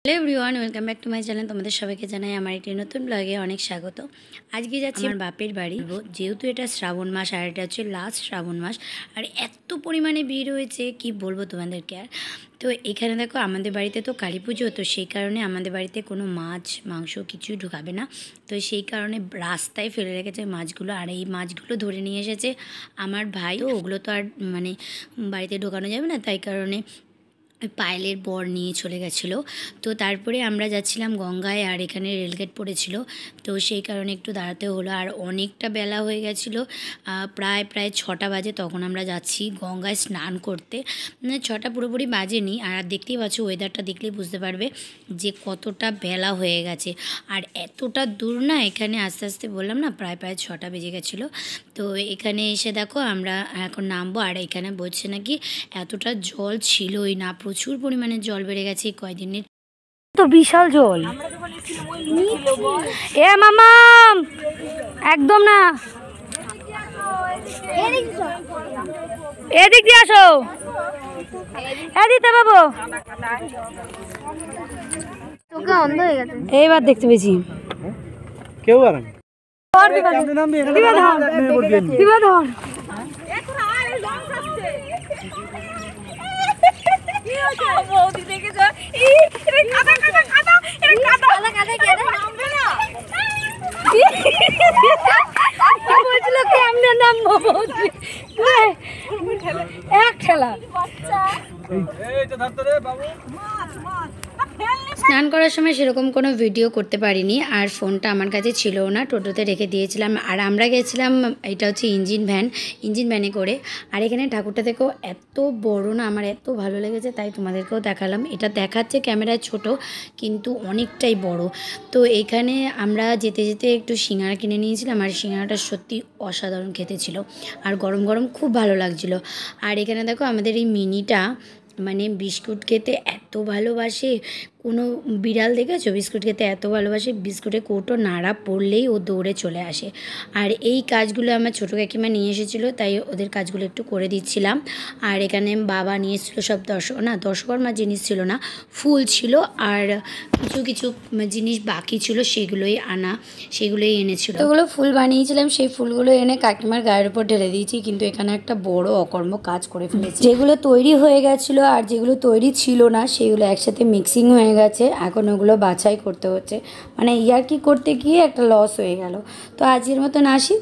Hello everyone, welcome back to my channel. তোমাদের সবাইকে জানাই আমার একটি নতুন ব্লগে অনেক স্বাগত। আজকে যাচ্ছি আমার বাপের বাড়ি, যেহেতু এটা শ্রাবণ মাস আর এটা হচ্ছে লাস্ট শ্রাবণ মাস, আর এত পরিমাণে ভিড় হয়েছে কি বলবো তোমাদেরকে। আর তো এখানে দেখো আমাদের বাড়িতে তো কালী পুজো, তো সেই কারণে আমাদের বাড়িতে কোনো মাছ মাংস কিছুই ঢুকাবে না। তো সেই কারণে রাস্তায় ফেলে রেখেছে মাছগুলো, আর এই মাছগুলো ধরে নিয়ে এসেছে আমার ভাই। তো ওগুলো তো আর বাড়িতে ঢোকানো যাবে না, তাই কারণে ওই পায়েলের বর নিয়ে চলে গেছিলো। তো তারপরে আমরা যাচ্ছিলাম গঙ্গায়, আর এখানে রেলগেট পড়েছিল, তো সেই কারণে একটু দাঁড়াতে হলো। আর অনেকটা বেলা হয়ে গেছিলো, প্রায় 6টা বাজে, তখন আমরা যাচ্ছি গঙ্গায় স্নান করতে। 6টা পুরোপুরি বাজেনি, আর দেখতেই পাচ্ছ ওয়েদারটা দেখলেই বুঝতে পারবে যে কতটা বেলা হয়ে গেছে। আর এতটা দূর না, এখানে আস্তে আস্তে বললাম না প্রায় 6টা বেজে গেছিলো। তো এখানে এসে দেখো আমরা এখন নামবো, আর এখানে বলছে নাকি এতটা জল ছিলই না, প্রচুর পরিমাণে জল বেড়ে গেছে কয়দিনের, তো বিশাল জল। এ মামা একদম না, এদিক দিয়ে আসো, এদিকে বাবু। এইবার দেখতে পেয়েছি কেউ আর এক খেলা। স্নান করার সময় সেরকম কোনো ভিডিও করতে পারিনি, আর ফোনটা আমার কাছে ছিল না, টোটোতে রেখে দিয়েছিলাম। আর আমরা গেছিলাম, এটা হচ্ছে ইঞ্জিন ভ্যানে করে। আর এখানে ঠাকুরটা দেখো এত বড় না, আমার এত ভালো লেগেছে, তাই তোমাদেরকেও দেখালাম। এটা দেখাচ্ছে ক্যামেরায় ছোট, কিন্তু অনেকটাই বড়। তো এখানে আমরা যেতে যেতে একটু সিঙ্গারা কিনে নিয়েছিলাম, আর সিঙ্গারাটা সত্যি অসাধারণ খেতে ছিল, আর গরম গরম খুব ভালো লাগছিল। আর এখানে দেখো আমাদের এই মিনিটা বিস্কুট খেতে এত ভালোবাসে, কোনো বিড়াল দেখেছো বিস্কুট খেতে এত ভালোবাসে, বিস্কুটে কৌটো নাড়া পড়লেই ও দৌড়ে চলে আসে। আর এই কাজগুলো আমার ছোটো কাকিমা নিয়ে এসেছিলো, তাই ওদের কাজগুলো একটু করে দিচ্ছিলাম। আর এখানে বাবা নিয়ে এসেছিলো সব দশকর্মার জিনিস ছিল না, ফুল ছিল, আর কিছু জিনিস বাকি ছিল, সেগুলোই এনেছিল। ওগুলো ফুল বানিয়েছিলাম, সেই ফুলগুলো এনে কাকিমার গায়ের উপর ঢেলে দিয়েছি, কিন্তু এখানে একটা বড় অকর্ম কাজ করে ফেলেছি। যেগুলো তৈরি হয়ে গেছিলো আর যেগুলো তৈরি ছিল না সেগুলো একসাথে মিক্সিং হয়ে গেছে, এখন ওগুলো বাছাই করতে হচ্ছে, ইয়ার্কি করতে গিয়ে একটা লস হয়ে গেল। তো আজকের মতন আসি।